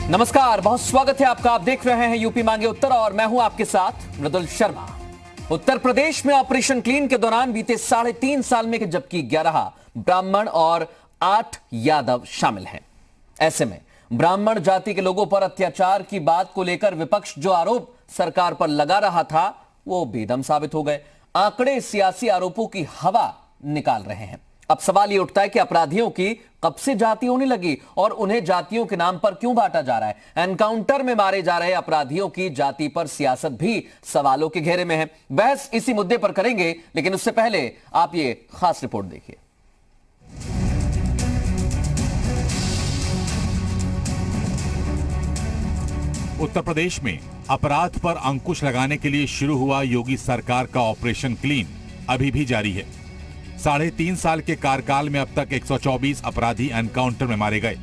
नमस्कार, बहुत स्वागत है आपका। आप देख रहे हैं यूपी मांगे उत्तर और मैं हूं आपके साथ मृदुल शर्मा। उत्तर प्रदेश में ऑपरेशन क्लीन के दौरान बीते 3.5 साल में जबकि 11 ब्राह्मण और 8 यादव शामिल हैं। ऐसे में ब्राह्मण जाति के लोगों पर अत्याचार की बात को लेकर विपक्ष जो आरोप सरकार पर लगा रहा था वो बेदम साबित हो गए। आंकड़े सियासी आरोपों की हवा निकाल रहे हैं। अब सवाल ये उठता है कि अपराधियों की कब से जाति होने लगी और उन्हें जातियों के नाम पर क्यों बांटा जा रहा है। एनकाउंटर में मारे जा रहे अपराधियों की जाति पर सियासत भी सवालों के घेरे में है। बहस इसी मुद्दे पर करेंगे, लेकिन उससे पहले आप ये खास रिपोर्ट देखिए। उत्तर प्रदेश में अपराध पर अंकुश लगाने के लिए शुरू हुआ योगी सरकार का ऑपरेशन क्लीन अभी भी जारी है। 3.5 साल के कार्यकाल में अब तक 124 अपराधी एनकाउंटर में मारे गए।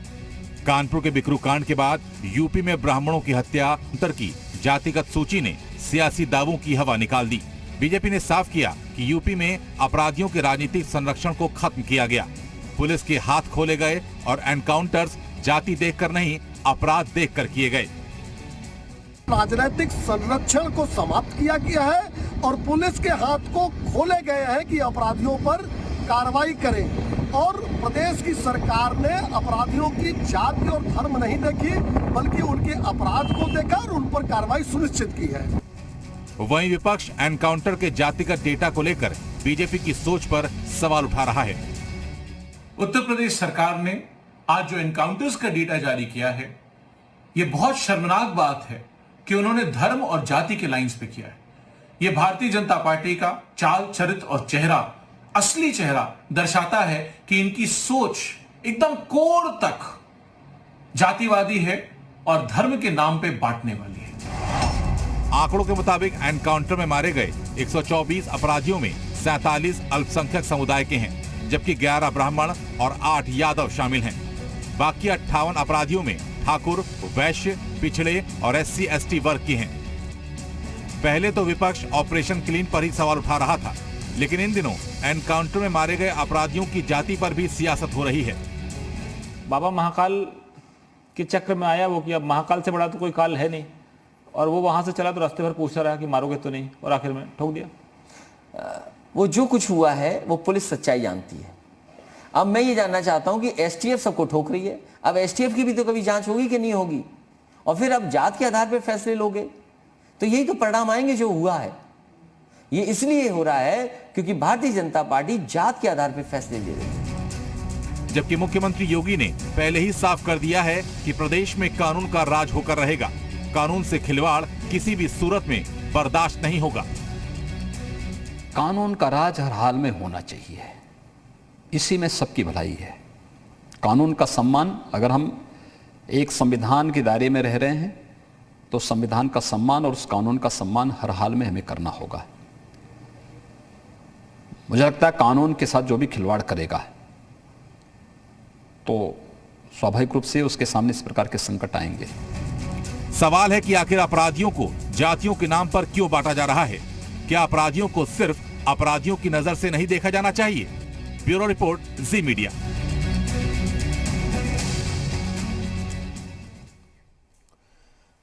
कानपुर के बिकरू कांड के बाद यूपी में ब्राह्मणों की हत्या की जातिगत सूची ने सियासी दावों की हवा निकाल दी। बीजेपी ने साफ किया कि यूपी में अपराधियों के राजनीतिक संरक्षण को खत्म किया गया। पुलिस के हाथ खोले गए और एनकाउंटर्स जाति देखकर नहीं, अपराध देखकर किए गए। राजनीतिक संरक्षण को समाप्त किया गया है और पुलिस के हाथ को खोले गए हैं कि अपराधियों पर कार्रवाई करें। और प्रदेश की सरकार ने अपराधियों की जाति और धर्म नहीं देखी, बल्कि उनके अपराध को देखा और उन पर कार्रवाई सुनिश्चित की है। वहीं विपक्ष एनकाउंटर के जातिगत डेटा को लेकर बीजेपी की सोच पर सवाल उठा रहा है। उत्तर प्रदेश सरकार ने आज जो एनकाउंटर्स का डेटा जारी किया है, यह बहुत शर्मनाक बात है कि उन्होंने धर्म और जाति के लाइंस पे किया है। यह भारतीय जनता पार्टी का चाल, चरित्र और चेहरा, असली चेहरा दर्शाता है कि इनकी सोच एकदम कोर तक जातिवादी है और धर्म के नाम पे बांटने वाली है। आंकड़ों के मुताबिक एनकाउंटर में मारे गए 124 अपराधियों में 47 अल्पसंख्यक समुदाय के हैं, जबकि 11 ब्राह्मण और 8 यादव शामिल हैं। बाकी 58 अपराधियों में ठाकुर, वैश्य, पिछड़े और SC/ST वर्ग की हैं। पहले तो विपक्ष ऑपरेशन क्लीन पर ही सवाल उठा रहा था, लेकिन इन दिनों एनकाउंटर में मारे गए अपराधियों की जाति पर भी सियासत हो रही है। बाबा महाकाल के चक्र में आया वो कि अब महाकाल से बड़ा तो कोई काल है नहीं, और वो वहां से चला तो रास्ते भर पूछता रहा कि मारोगे तो नहीं, और आखिर में ठोक दिया। वो जो कुछ हुआ है वो पुलिस सच्चाई जानती है। अब मैं ये जानना चाहता हूं कि STF सबको ठोक रही है। अब STF की भी तो कभी जांच होगी कि नहीं होगी, और फिर अब जात के आधार पर फैसले लोगे, तो यही तो परिणाम आएंगे जो हुआ है। ये इसलिए हो रहा है क्योंकि भारतीय जनता पार्टी जात के आधार पर फैसले ले रही है। जबकि मुख्यमंत्री योगी ने पहले ही साफ कर दिया है कि प्रदेश में कानून का राज होकर रहेगा। कानून से खिलवाड़ किसी भी सूरत में बर्दाश्त नहीं होगा। कानून का राज हर हाल में होना चाहिए, इसी में सबकी भलाई है। कानून का सम्मान, अगर हम एक संविधान के दायरे में रह रहे हैं तो संविधान का सम्मान और उस कानून का सम्मान हर हाल में हमें करना होगा। मुझे लगता है कानून के साथ जो भी खिलवाड़ करेगा तो स्वाभाविक रूप से उसके सामने इस प्रकार के संकट आएंगे। सवाल है कि आखिर अपराधियों को जातियों के नाम पर क्यों बांटा जा रहा है? क्या अपराधियों को सिर्फ अपराधियों की नजर से नहीं देखा जाना चाहिए? ब्यूरो रिपोर्ट, जी मीडिया।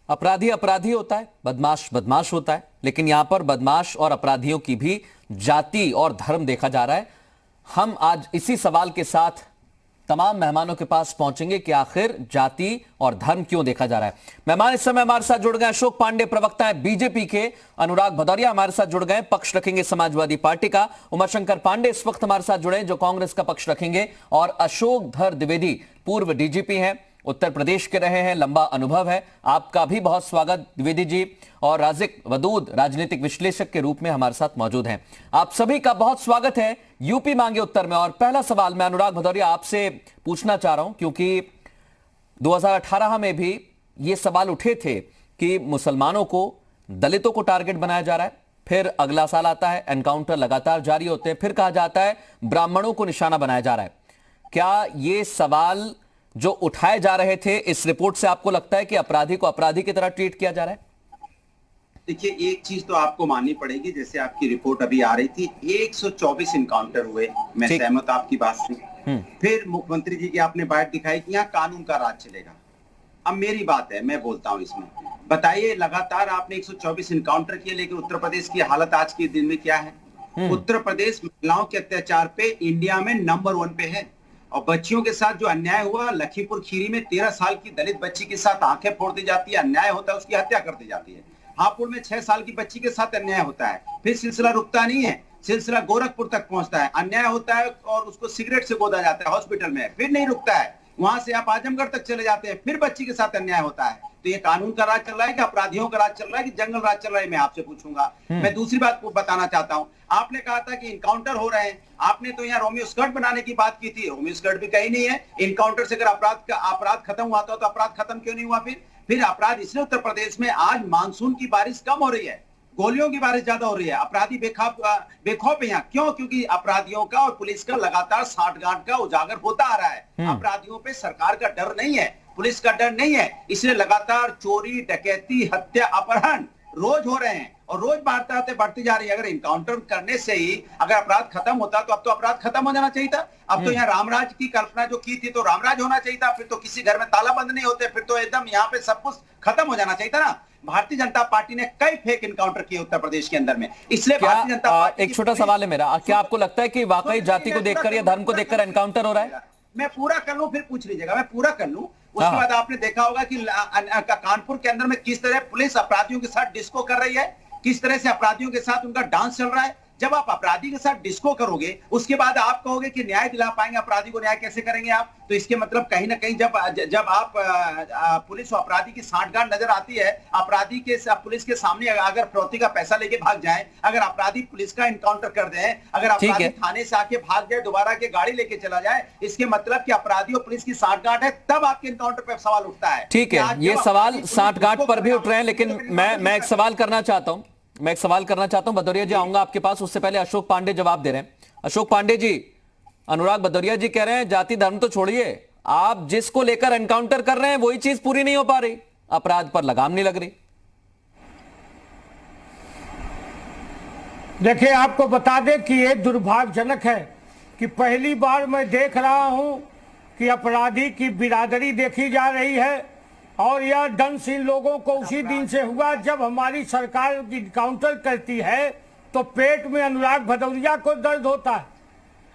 अपराधी अपराधी होता है, बदमाश बदमाश होता है, लेकिन यहां पर बदमाश और अपराधियों की भी जाति और धर्म देखा जा रहा है। हम आज इसी सवाल के साथ तमाम मेहमानों के पास पहुंचेंगे कि आखिर जाति और धर्म क्यों देखा जा रहा है। मेहमान इस समय हमारे साथ जुड़ गए अशोक पांडे, प्रवक्ता है बीजेपी के। अनुराग भदौरिया हमारे साथ जुड़ गए, पक्ष रखेंगे समाजवादी पार्टी का। उमाशंकर पांडे इस वक्त हमारे साथ जुड़े जो कांग्रेस का पक्ष रखेंगे। और अशोक धर द्विवेदी पूर्व DGP हैं, उत्तर प्रदेश के रहे हैं, लंबा अनुभव है। आपका भी बहुत स्वागत द्विवेदी जी। और राजिक वदूद राजनीतिक विश्लेषक के रूप में हमारे साथ मौजूद हैं। आप सभी का बहुत स्वागत है यूपी मांगे उत्तर में। और पहला सवाल मैं अनुराग भदौरिया आपसे पूछना चाह रहा हूं, क्योंकि 2018 में भी ये सवाल उठे थे कि मुसलमानों को, दलितों को टारगेट बनाया जा रहा है। फिर अगला साल आता है, एनकाउंटर लगातार जारी होते हैं, फिर कहा जाता है ब्राह्मणों को निशाना बनाया जा रहा है। क्या ये सवाल जो उठाए जा रहे थे इस रिपोर्ट से आपको लगता है कि अपराधी को अपराधी की तरह ट्रीट किया जा रहा है? देखिए, एक चीज तो आपको माननी पड़ेगी, जैसे आपकी रिपोर्ट अभी आ रही थी, 124 इनकाउंटर हुए। मैं सहमत आपकी बात से। फिर मुख्यमंत्री जी की आपने बात दिखाई कि यहाँ कानून का राज चलेगा। अब मेरी बात है, मैं बोलता हूं इसमें। बताइए, लगातार आपने 124 इनकाउंटर किए, लेकिन उत्तर प्रदेश की हालत आज के दिन में क्या है? उत्तर प्रदेश महिलाओं के अत्याचार पे इंडिया में नंबर 1 पे है। और बच्चियों के साथ जो अन्याय हुआ, लखीमपुर खीरी में 13 साल की दलित बच्ची के साथ आंखें फोड़ दी जाती है, अन्याय होता है, उसकी हत्या कर दी जाती है। हापुड़ में 6 साल की बच्ची के साथ अन्याय होता है, फिर सिलसिला रुकता नहीं है, सिलसिला गोरखपुर तक पहुंचता है, अन्याय होता है और उसको सिगरेट से गोदा जाता है हॉस्पिटल में, फिर नहीं रुकता है, वहां से आप आजमगढ़ तक चले जाते हैं, फिर बच्ची के साथ अन्याय होता है। तो ये कानून का राज चल रहा है कि अपराधियों का राज चल रहा है कि जंगल राज चल रहा है? मैं आपसे पूछूंगा। मैं दूसरी बात को बताना चाहता हूं, आपने कहा था कि इनकाउंटर हो रहे हैं, आपने तो यहाँ रोमियो स्कर्ट बनाने की बात की थी, रोमियो स्कर्ट भी कहीं नहीं है। इनकाउंटर से अगर अपराध खत्म हुआ था तो अपराध खत्म क्यों नहीं हुआ? फिर अपराध इसलिए उत्तर प्रदेश में आज मानसून की बारिश कम हो रही है, गोलियों की बारिश ज्यादा हो रही है, अपराधी बेखौफ यहाँ। क्यों? क्योंकि अपराधियों का और पुलिस का लगातार साठगांठ का उजागर होता आ रहा है। अपराधियों पे सरकार का डर नहीं है, पुलिस का डर नहीं है, इसलिए लगातार चोरी, डकैती, हत्या, अपहरण रोज हो रहे हैं और रोज वारदातें बढ़ती जा रही है। अगर इनकाउंटर करने से ही अगर अपराध खत्म होता तो अब तो अपराध खत्म हो जाना चाहिए था। अब तो यहाँ रामराज की कल्पना जो की थी तो रामराज होना चाहिए था, फिर तो किसी घर में ताला बंद नहीं होते, फिर तो एकदम यहाँ पे सब कुछ खत्म हो जाना चाहिए था ना। भारतीय जनता पार्टी ने कई फेक इनकाउंटर किए उत्तर प्रदेश के अंदर में, इसलिए भारतीय जनता पार्टी एक छोटा सवाल है मेरा, क्या आपको लगता है कि वाकई जाति को देखकर या धर्म को देखकर एनकाउंटर हो रहा है? मैं पूरा कर लूं फिर पूछ लीजिएगा, मैं पूरा कर लूं। उसके बाद आपने देखा होगा कि कानपुर के अंदर में किस तरह पुलिस अपराधियों के साथ डिस्को कर रही है, किस तरह से अपराधियों के साथ उनका डांस चल रहा है। जब आप अपराधी के साथ डिस्को करोगे, उसके बाद आप कहोगे कि न्याय दिला पाएंगे अपराधी को, न्याय कैसे करेंगे आप? तो इसके मतलब कहीं ना कहीं जब आप पुलिस और अपराधी की साठगांठ नजर आती है, अपराधी के पुलिस के सामने अगर फिरौती का पैसा लेके भाग जाए, अगर अपराधी पुलिस का इनकाउंटर कर दे, अगर अपराधी थाने से आके भाग जाए, दोबारा के गाड़ी लेके चला जाए, इसके मतलब कि अपराधी और पुलिस की साठगांठ है, तब आपके इनकाउंटर पर सवाल उठता है। ठीक है, ये सवाल साठगांठ पर भी उठ रहे हैं, लेकिन मैं एक सवाल करना चाहता हूं। भदौरिया जी, आऊंगा आपके पास, उससे पहले अशोक पांडे जवाब दे रहे हैं। अशोक पांडे जी, अनुराग भदौरिया जी कह रहे हैं जाति धर्म तो छोड़िए, आप जिसको लेकर एनकाउंटर कर रहे हैं वही चीज पूरी नहीं हो पा रही, अपराध पर लगाम नहीं लग रही। देखिए, आपको बता दें कि ये दुर्भाग्यजनक है कि पहली बार मैं देख रहा हूं कि अपराधी की बिरादरी देखी जा रही है, और यह दंश इन लोगों को उसी दिन से हुआ जब हमारी सरकार इनकाउंटर करती है तो पेट में अनुराग भदौरिया को दर्द होता है।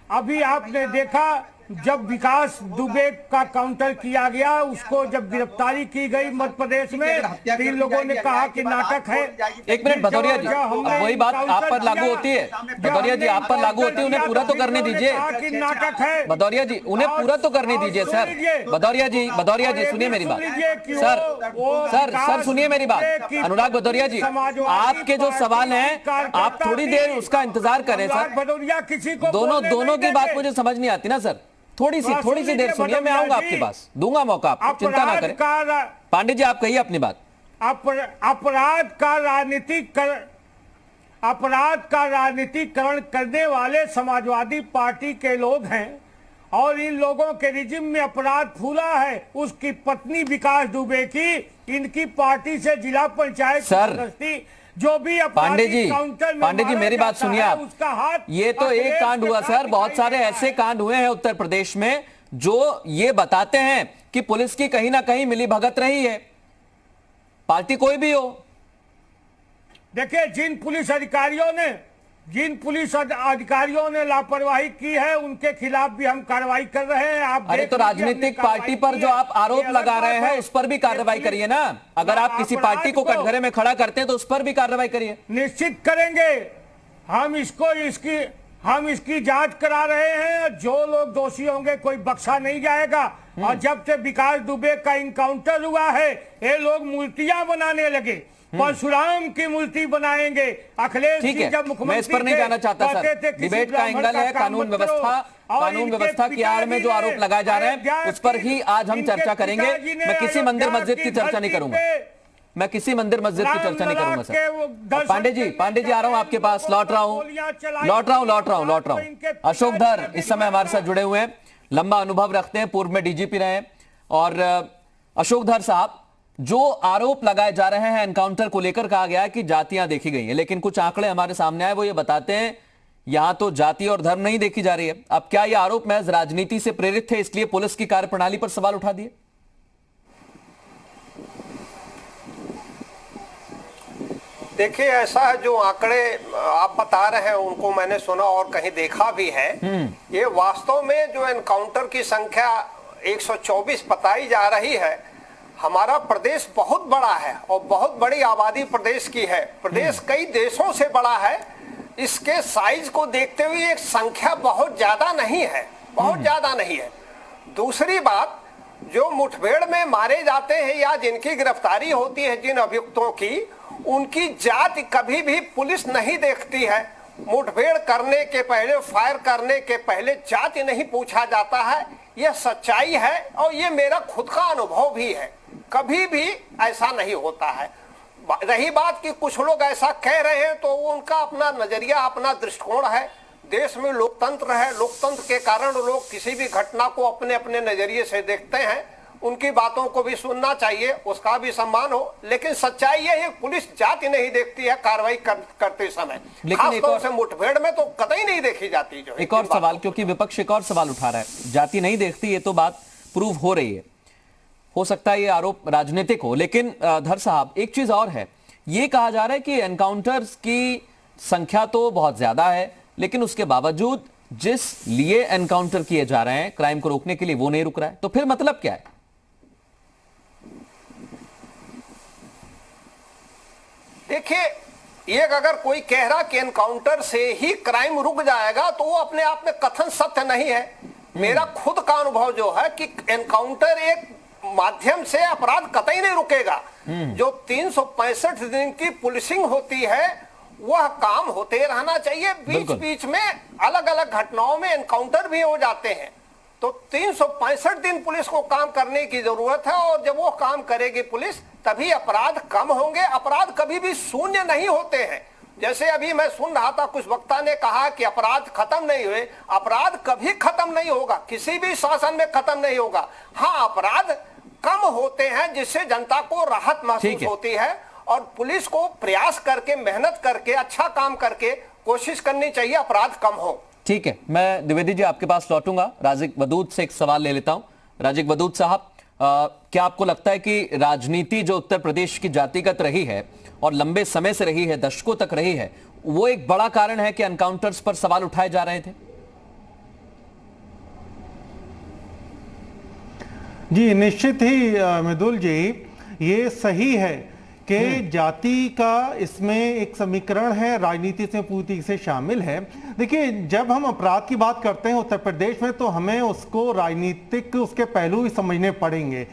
अभी आपने देखा जब विकास दुबे का काउंटर किया गया, उसको जब गिरफ्तारी की गई मध्य प्रदेश में, तीन लोगों ने कहा कि नाटक है। एक मिनट भदौरिया जी, वही बात आप पर लागू होती है। भदौरिया जी, आप पर लागू होती है, उन्हें पूरा तो करने दीजिए। नाटक है भदौरिया जी, उन्हें पूरा तो करने दीजिए सर। भदौरिया जी सुनिए मेरी बात। सर सुनिए मेरी बात। अनुराग भदौरिया जी, आपके जो सवाल हैं आप थोड़ी देर उसका इंतजार करें सर। भदौरिया किसी को दोनों की बात मुझे समझ नहीं आती ना सर। थोड़ी सी देर सुनिए, मैं आऊंगा आपके पास, दूंगा मौका आपको, चिंता ना करें। पांडे जी, आप कहिए अपनी बात। अपराध का राजनीतिकरण करने वाले समाजवादी पार्टी के लोग हैं और इन लोगों के रिजिम में अपराध फूला है। उसकी पत्नी विकास दुबे की इनकी पार्टी से जिला पंचायत सदस्य जो भी पांडे जी मेरी बात सुनिए आप। उसका हाथ, ये तो एक कांड हुआ सर, बहुत सारे ऐसे कांड हुए हैं उत्तर प्रदेश में जो ये बताते हैं कि पुलिस की कहीं ना कहीं मिली भगत रही है, पार्टी कोई भी हो। देखिए, जिन पुलिस अधिकारियों ने लापरवाही की है उनके खिलाफ भी हम कार्रवाई कर रहे हैं। आप अरे तो राजनीतिक पार्टी पर जो आप आरोप लगा रहे हैं उस पर भी कार्रवाई करिए ना। अगर आप किसी पार्टी को कटघरे में खड़ा करते हैं तो उस पर भी कार्रवाई करिए। निश्चित करेंगे हम इसकी जांच करा रहे हैं। जो लोग दोषी होंगे कोई बख्शा नहीं जाएगा। और जब से विकास दुबे का इनकाउंटर हुआ है, ये लोग मूर्तियां बनाने लगे, परशुराम की मूर्ति बनाएंगे। अखिलेश जी जब मुख्यमंत्री मैं इस पर नहीं जाना चाहता सर, डिबेट का एंगल है कानून व्यवस्था की आड़ में जो आरोप लगाए जा रहे हैं उस पर ही आज हम चर्चा करेंगे। मैं किसी मंदिर मस्जिद की चर्चा नहीं करूंगा, सर। पांडे जी आ रहा हूं आपके पास, लौट रहा हूं। अशोक धर इस समय हमारे साथ जुड़े हुए हैं, लंबा अनुभव रखते हैं, पूर्व में डीजीपी रहे हैं। और अशोक धर साहब, जो आरोप लगाए जा रहे हैं एनकाउंटर को लेकर, कहा गया है कि जातियां देखी गई हैं, लेकिन कुछ आंकड़े हमारे सामने आए, वो ये बताते हैं यहां तो जाति और धर्म नहीं देखी जा रही है। अब क्या यह आरोप महज राजनीति से प्रेरित थे, इसलिए पुलिस की कार्यप्रणाली पर सवाल उठा दिए? देखिए, ऐसा है, जो आंकड़े आप बता रहे हैं उनको मैंने सुना और कहीं देखा भी है। ये वास्तव में जो एनकाउंटर की संख्या 124 बताई जा रही है, हमारा प्रदेश बहुत बड़ा है और बहुत बड़ी आबादी प्रदेश की है। प्रदेश कई देशों से बड़ा है। इसके साइज को देखते हुए एक संख्या बहुत ज्यादा नहीं है, बहुत ज्यादा नहीं है। दूसरी बात, जो मुठभेड़ में मारे जाते हैं या जिनकी गिरफ्तारी होती है जिन अभियुक्तों की, उनकी जाति कभी भी पुलिस नहीं देखती है। मुठभेड़ करने के पहले, फायर करने के पहले जाति नहीं पूछा जाता है। यह सच्चाई है और ये मेरा खुद का अनुभव भी है। कभी भी ऐसा नहीं होता है। रही बात कि कुछ लोग ऐसा कह रहे हैं, तो वो उनका अपना नजरिया, अपना दृष्टिकोण है। देश में लोकतंत्र है, लोकतंत्र के कारण लोग किसी भी घटना को अपने अपने नजरिए से देखते हैं। उनकी बातों को भी सुनना चाहिए, उसका भी सम्मान हो। लेकिन सच्चाई यह है, पुलिस जाति नहीं देखती है कार्रवाई करते समय, खासतौर से मुठभेड़ में तो कतई नहीं देखी जाती। जो एक और सवाल, क्योंकि विपक्ष एक और सवाल उठा रहा है, जाति नहीं देखती, ये तो बात प्रूव हो रही है। हो सकता है ये आरोप राजनीतिक हो, लेकिन धर साहब, एक चीज और है। ये कहा जा रहा है कि एनकाउंटर्स की संख्या तो बहुत ज्यादा है, लेकिन उसके बावजूद जिस लिए एनकाउंटर किए जा रहे हैं क्राइम को रोकने के लिए, वो नहीं रुक रहा है। तो फिर मतलब क्या है? देखिए, एक अगर कोई कह रहा कि एनकाउंटर से ही क्राइम रुक जाएगा, तो वो अपने आप में कथन सत्य नहीं है। मेरा खुद का अनुभव जो है कि एनकाउंटर एक माध्यम से अपराध कतई नहीं रुकेगा। जो 365 दिन की पुलिसिंग होती है, वह काम होते रहना चाहिए। बीच बीच में अलग अलग घटनाओं में एनकाउंटर भी हो जाते हैं। तो 365 दिन पुलिस को काम करने की जरूरत है, और जब वो काम करेगी पुलिस, तभी अपराध कम होंगे। अपराध कभी भी शून्य नहीं होते हैं। जैसे अभी मैं सुन रहा था, कुछ वक्ता ने कहा कि अपराध खत्म नहीं हुए। अपराध कभी खत्म नहीं होगा, किसी भी शासन में खत्म नहीं होगा। हाँ, अपराध कम होते हैं, जिससे जनता को राहत महसूस होती है, और पुलिस को प्रयास करके, मेहनत करके, अच्छा काम करके कोशिश करनी चाहिए अपराध कम हो। ठीक है, मैं द्विवेदी जी आपके पास लौटूंगा। राजिक वदूद से एक सवाल ले लेता हूं। राजिक वदूद साहब, क्या आपको लगता है कि राजनीति जो उत्तर प्रदेश की जातिगत रही है और लंबे समय से रही है, दशकों तक रही है, वो एक बड़ा कारण है कि एनकाउंटर्स पर सवाल उठाए जा रहे थे? जी, निश्चित ही मृदुल जी, ये सही है कि जाति का इसमें एक समीकरण है, राजनीति से पूरी तरीके से शामिल है। देखिए, जब हम अपराध की बात करते हैं उत्तर प्रदेश में, तो हमें उसको राजनीतिक उसके पहलू ही समझने पड़ेंगे।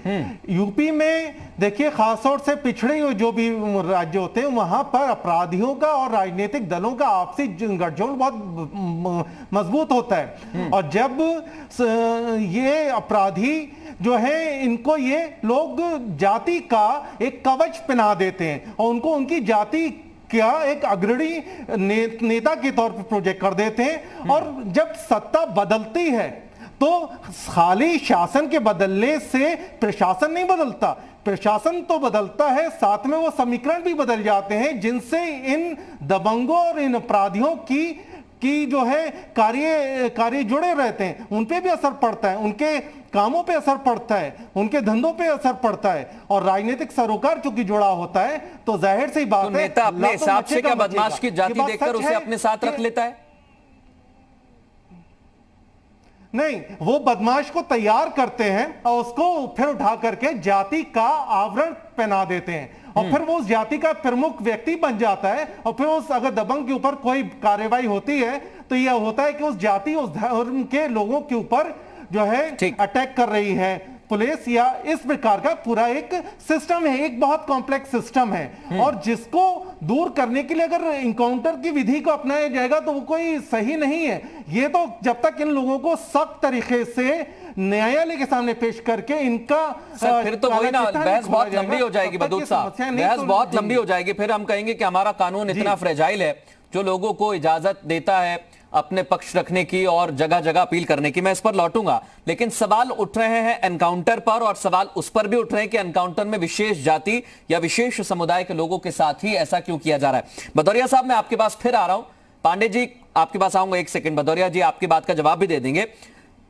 यूपी में देखिए, खासतौर से पिछड़े हुए जो भी राज्य होते हैं, वहां पर अपराधियों का और राजनीतिक दलों का आपसी गठजोड़ बहुत मजबूत होता है। और जब ये अपराधी जो है, इनको ये लोग जाति का एक कवच पहना देते हैं और उनको उनकी जाति क्या एक अग्रणी नेता के तौर पर प्रोजेक्ट कर देते हैं। और जब सत्ता बदलती है, तो खाली शासन के बदलने से प्रशासन नहीं बदलता, प्रशासन तो बदलता है, साथ में वो समीकरण भी बदल जाते हैं, जिनसे इन दबंगों और इन अपराधियों की जो है कार्य जुड़े रहते हैं, उन पे भी असर पड़ता है, उनके कामों पे असर पड़ता है, उनके धंधों पे असर पड़ता है। और राजनीतिक सरोकार चूंकि जुड़ा होता है, तो जाहिर सी बात है, नेता अपने हिसाब से क्या बदमाश की जाति देखकर उसे अपने साथ रख लेता है? नहीं, वो बदमाश को तैयार करते हैं और उसको फिर उठा करके जाति का आवरण पहना देते हैं, और फिर वो उस जाति का प्रमुख व्यक्ति बन जाता है। और फिर उस अगर दबंग के ऊपर कोई कार्रवाई होती है, तो यह होता है कि उस जाति, उस धर्म के लोगों के ऊपर जो है अटैक कर रही है पुलिस, या इस प्रकार का पूरा एक सिस्टम है, एक बहुत कॉम्प्लेक्स सिस्टम है। और जिसको दूर करने के लिए अगर इनकाउंटर की विधि को अपनाया जाएगा, तो वो कोई सही नहीं है। ये तो जब तक इन लोगों को सख्त तरीके से न्यायालय के सामने पेश करके इनका फिर तो वही ना, बहस बहुत लंबी हो जाएगी वदूद साहब, बहस बहुत लंबी हो जाएगी। फिर हम कहेंगे कि हमारा कानून इतना फ्रेजाइल है, जो लोगों को इजाजत देता है अपने पक्ष रखने की और जगह जगह अपील करने की। मैं इस पर लौटूंगा, लेकिन सवाल उठ रहे हैं एनकाउंटर पर, और सवाल उस पर भी उठ रहे हैं कि एनकाउंटर में विशेष जाति या विशेष समुदाय के लोगों के साथ ही ऐसा क्यों किया जा रहा है। भदौरिया साहब, मैं आपके पास फिर आ रहा हूं। पांडे जी, आपके पास आऊंगा, एक सेकंड। भदौरिया जी आपकी बात का जवाब भी दे देंगे।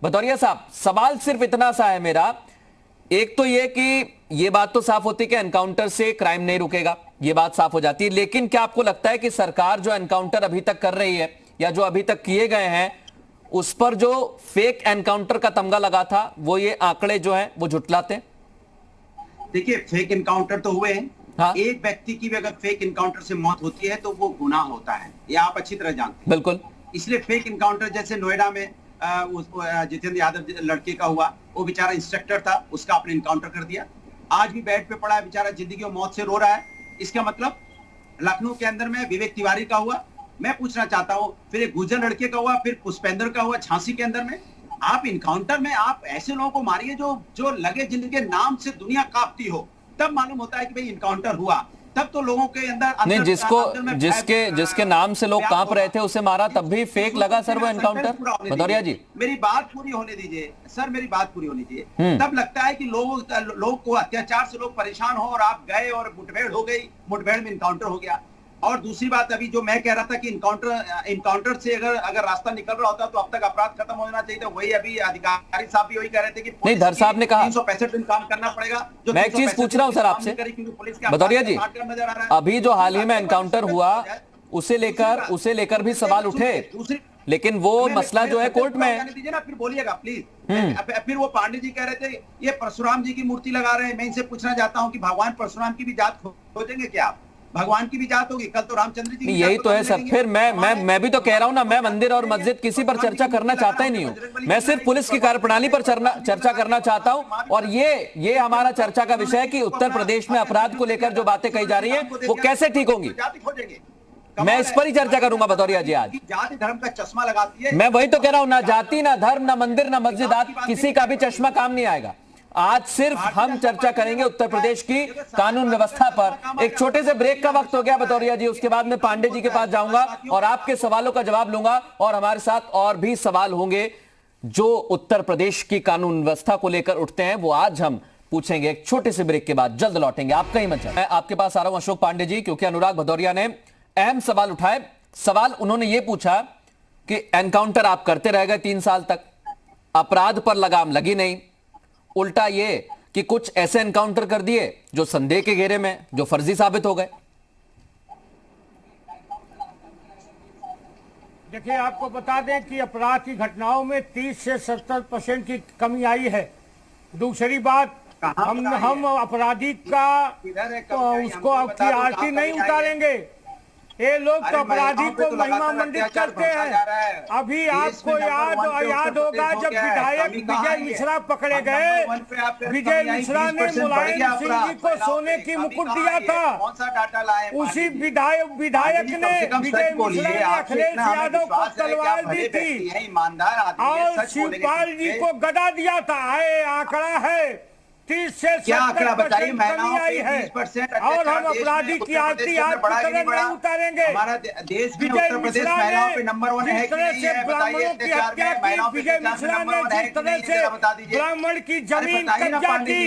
भदौरिया साहब, सवाल सिर्फ इतना सा है मेरा, एक तो ये कि ये बात तो साफ होती है कि एनकाउंटर से क्राइम नहीं रुकेगा, ये बात साफ हो जाती है। लेकिन क्या आपको लगता है कि सरकार जो एनकाउंटर अभी तक कर रही है या जो अभी तक किए गए हैं उस पर जो फेक एनकाउंटर का तमगा लगा था वो ये आंकड़े जो है वो झुटलाते हैं? देखिए, फेक एनकाउंटर तो हुए हैं। हाँ। एक व्यक्ति की भी अगर फेक एनकाउंटर से मौत होती है तो वो गुनाह होता है, ये आप अच्छी तरह जानते हैं। बिल्कुल। इसलिए फेक एनकाउंटर, जैसे नोएडा में जितेंद्र यादव लड़के का हुआ, वो बेचारा इंस्ट्रक्टर था, उसका आपने एनकाउंटर कर दिया। आज भी बेड पे पड़ा है बेचारा, जिंदगी और मौत से रो रहा है। इसका मतलब लखनऊ के अंदर में विवेक तिवारी का हुआ। मैं पूछना चाहता हूँ, फिर एक गुजर लड़के का हुआ, फिर पुष्पेंद्र का हुआ झांसी के अंदर में। आप इनकाउंटर में आप ऐसे लोगों को मारिए जो लगे जिनके नाम से दुनिया कांपती हो, तब मालूम होता है कि भाई इनकाउंटर हुआ। तब तो लोगों के अंदर नहीं, जिसके नाम से लोग कांप रहे थे उसे मारा, तब भी फेक लगा सर वो एनकाउंटर? भदौरिया जी मेरी बात पूरी होने दीजिए सर, मेरी बात पूरी होनी चाहिए। तब लगता है कि लोग को अत्याचार से लोग परेशान हो और आप गए और मुठभेड़ हो गई, मुठभेड़ में इनकाउंटर हो गया। और दूसरी बात, अभी जो मैं कह रहा था कि इनकाउंटर से अगर रास्ता निकल रहा होता तो अब तक अपराध खत्म हो जाना चाहिए था। वही अभी अधिकारी साहब भी वही कह रहे थे कि नहीं, धर साहब ने कहा 365 दिन काम करना पड़ेगा। मैं एक चीज पूछ रहा हूं सर आपसे, भदौरिया जी, अभी जो हाल ही में एनकाउंटर हुआ उसे लेकर भी सवाल उठे, लेकिन वो मसला जो है कोर्ट में है। दीजिए ना, फिर बोलिएगा प्लीज। फिर वो पांडे जी कह रहे थे ये परशुराम जी की मूर्ति लगा रहे हैं। मैं इनसे पूछना चाहता हूँ कि भगवान परशुराम की भी जात खोजेंगे क्या आप? भगवान की भी जात होगी, कल तो रामचंद्र जी की यही तो है सर। फिर मैं भी तो कह रहा हूं ना, मैं मंदिर और मस्जिद किसी पर चर्चा करना चाहता ही नहीं हूं। मैं सिर्फ पुलिस की कार्यप्रणाली पर चर्चा करना चाहता हूं। और ये हमारा चर्चा का विषय है कि उत्तर प्रदेश में अपराध को लेकर जो बातें कही जा रही है वो कैसे ठीक होंगी। मैं इस पर ही चर्चा करूंगा भदौरिया जी। आज जाति धर्म का चश्मा लगाती है। मैं वही तो कह रहा हूं, ना जाति, ना धर्म, ना मंदिर, ना मस्जिद, आज किसी का भी चश्मा काम नहीं आएगा। आज सिर्फ हम चर्चा करेंगे उत्तर प्रदेश की कानून व्यवस्था पर। एक छोटे से ब्रेक का वक्त हो गया भदौरिया जी, उसके बाद मैं पांडे जी के पास जाऊंगा और आपके सवालों का जवाब लूंगा। और हमारे साथ और भी सवाल होंगे जो उत्तर प्रदेश की कानून व्यवस्था को लेकर उठते हैं, वो आज हम पूछेंगे। एक छोटे से ब्रेक के बाद जल्द लौटेंगे, आप कहीं मत जाएं। मैं आपके पास आ रहा हूं अशोक पांडे जी, क्योंकि अनुराग भदौरिया ने अहम सवाल उठाए। सवाल उन्होंने ये पूछा कि एनकाउंटर आप करते रह गए 3 साल तक, अपराध पर लगाम लगी नहीं, उल्टा ये कि कुछ ऐसे एनकाउंटर कर दिए जो संदेह के घेरे में, जो फर्जी साबित हो गए। देखिए, आपको बता दें कि अपराध की घटनाओं में 30 से 70% की कमी आई है। दूसरी बात, हम अपराधी का उसको की आरती नहीं उतारेंगे। ये लोग तो अपराधी को महिमा मंडित करते हैं। अभी आपको याद होगा जब विधायक विजय मिश्रा पकड़े गए, विजय मिश्रा ने मुलायम सिंह जी को सोने की मुकुट दिया था। उसी विधायक ने विजय मिश्रा ने अखिलेश यादव को तलवार दी थी और शिवपाल जी को गदा दिया था। ये आंकड़ा है 30 से 70% कमी आई है। और हम अपराधी की आरती आज की तरह नहीं उतारेंगे। हमारा देश भी उत्तर प्रदेश महिलाओं पे नंबर 1 है कि नहीं है? ब्राह्मणों की हत्या की, विजय मिश्रा ने जिस तरह से ब्राह्मण की जमीन कब्जा की,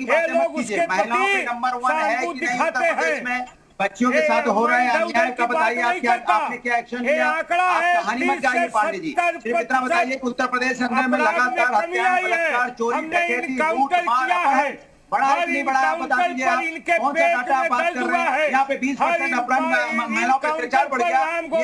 ये लोग उसके प्रति सहानुभूति दिखाते हैं। बच्चियों के साथ हो रहा है अन्याय का बताइए, आपने क्या एक्शन लिया? आप कहानी मत गाइए पांडे जी, सिर्फ इतना बताइए कि उत्तर प्रदेश अंदर में लगातार हत्या, बलात्कार, चोरी, डकैती, लूट, मार, अपहरण बड़ा है कि नहीं बड़ा? आप बता दीजिए, आप कौन सा डाटा आप बात कर रहे हैं? यहाँ पे 20% अपराध महिलाओं पे अत्याचार बढ़ गया, पूरे